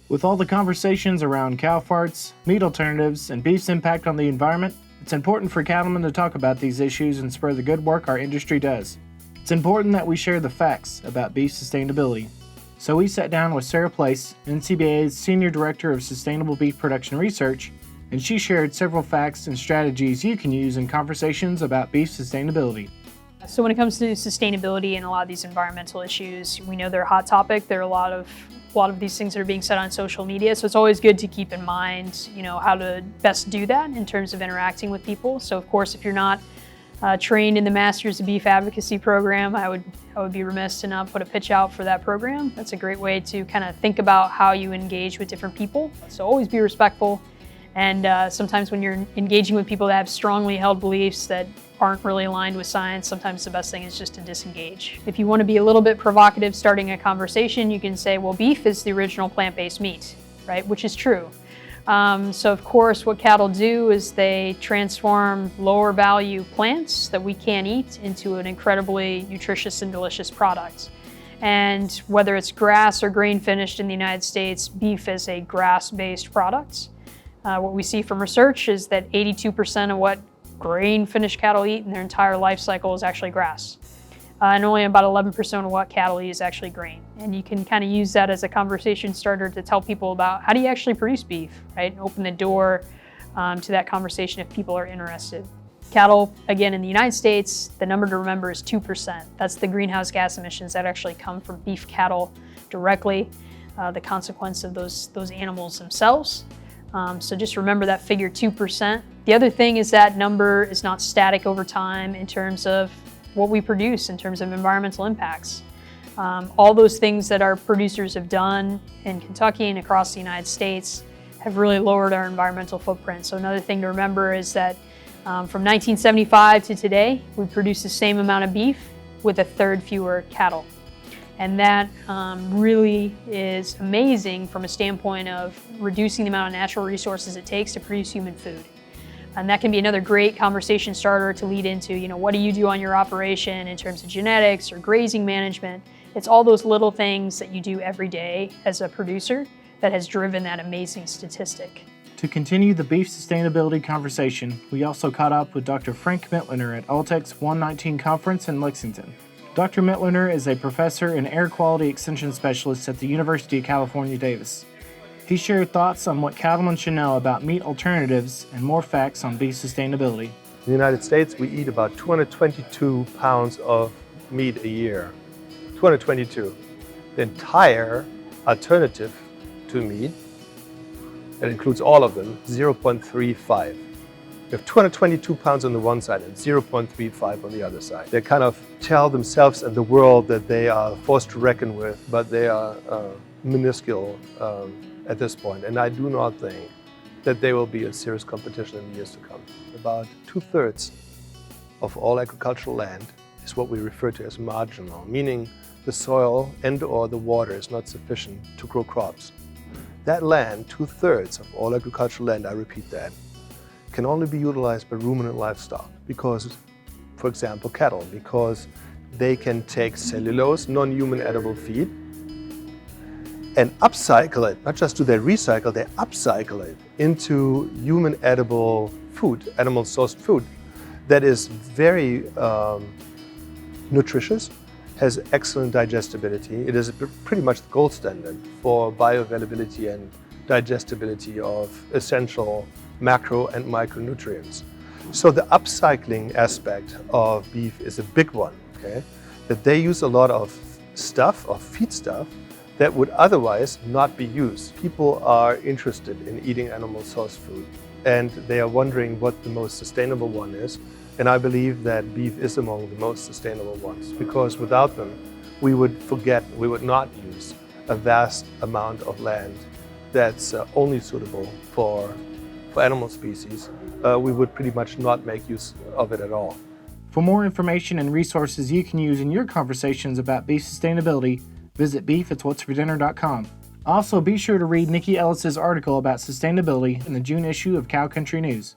With all the conversations around cow farts, meat alternatives, and beef's impact on the environment, it's important for cattlemen to talk about these issues and spur the good work our industry does. It's important that we share the facts about beef sustainability. So we sat down with Sara Place, NCBA's Senior Director of Sustainable Beef Production Research, and she shared several facts and strategies you can use in conversations about beef sustainability. So when it comes to sustainability and a lot of these environmental issues, we know they're a hot topic. There are a lot of these things that are being said on social media. So it's always good to keep in mind, how to best do that in terms of interacting with people. So of course, if you're not trained in the Masters of Beef Advocacy program, I would be remiss to not put a pitch out for that program. That's a great way to kind of think about how you engage with different people. So always be respectful. And sometimes when you're engaging with people that have strongly held beliefs that aren't really aligned with science, sometimes the best thing is just to disengage. If you want to be a little bit provocative starting a conversation, you can say, well, beef is the original plant-based meat, right? Which is true. So of course, what cattle do is they transform lower value plants that we can't eat into an incredibly nutritious and delicious product. And whether it's grass or grain finished in the United States, beef is a grass-based product. What we see from research is that 82% of what grain-finished cattle eat in their entire life cycle is actually grass. And only about 11% of what cattle eat is actually grain. And you can kind of use that as a conversation starter to tell people about how do you actually produce beef, right? And open the door to that conversation if people are interested. Cattle, again, in the United States, the number to remember is 2%. That's the greenhouse gas emissions that actually come from beef cattle directly, the consequence of those animals themselves. So just remember that figure 2%. The other thing is that number is not static over time in terms of what we produce, in terms of environmental impacts. All those things that our producers have done in Kentucky and across the United States have really lowered our environmental footprint. So another thing to remember is that from 1975 to today, we produce the same amount of beef with a third fewer cattle. And that really is amazing from a standpoint of reducing the amount of natural resources it takes to produce human food. And that can be another great conversation starter to lead into, what do you do on your operation in terms of genetics or grazing management? It's all those little things that you do every day as a producer that has driven that amazing statistic. To continue the beef sustainability conversation, we also caught up with Dr. Frank Mitloehner at Alltech's 119 conference in Lexington. Dr. Mitloehner is a professor and air quality extension specialist at the University of California, Davis. He shared thoughts on what cattlemen should know about meat alternatives and more facts on beef sustainability. In the United States, we eat about 222 pounds of meat a year. 222. The entire alternative to meat, that includes all of them, 0.35. We have 222 pounds on the one side and 0.35 on the other side. They kind of tell themselves and the world that they are forced to reckon with, but they are minuscule at this point. And I do not think that they will be a serious competition in the years to come. About 2/3 of all agricultural land is what we refer to as marginal, meaning the soil and or the water is not sufficient to grow crops. That land, 2/3 of all agricultural land, I repeat that, can only be utilized by ruminant livestock because, for example, cattle, because they can take cellulose, non-human edible feed, and upcycle it. Not just do they recycle, they upcycle it into human edible food, animal-sourced food that is very nutritious, has excellent digestibility. It is pretty much the gold standard for bioavailability and digestibility of essential macro and micronutrients. So the upcycling aspect of beef is a big one, okay? That they use a lot of stuff, of feed stuff, that would otherwise not be used. People are interested in eating animal-sourced food, and they are wondering what the most sustainable one is. And I believe that beef is among the most sustainable ones, because without them, we would not use a vast amount of land that's only suitable for animal species. We would pretty much not make use of it at all. For more information and resources you can use in your conversations about beef sustainability, visit beefit'swhatsfordinner.com. Also, be sure to read Nikki Ellis's article about sustainability in the June issue of Cow Country News.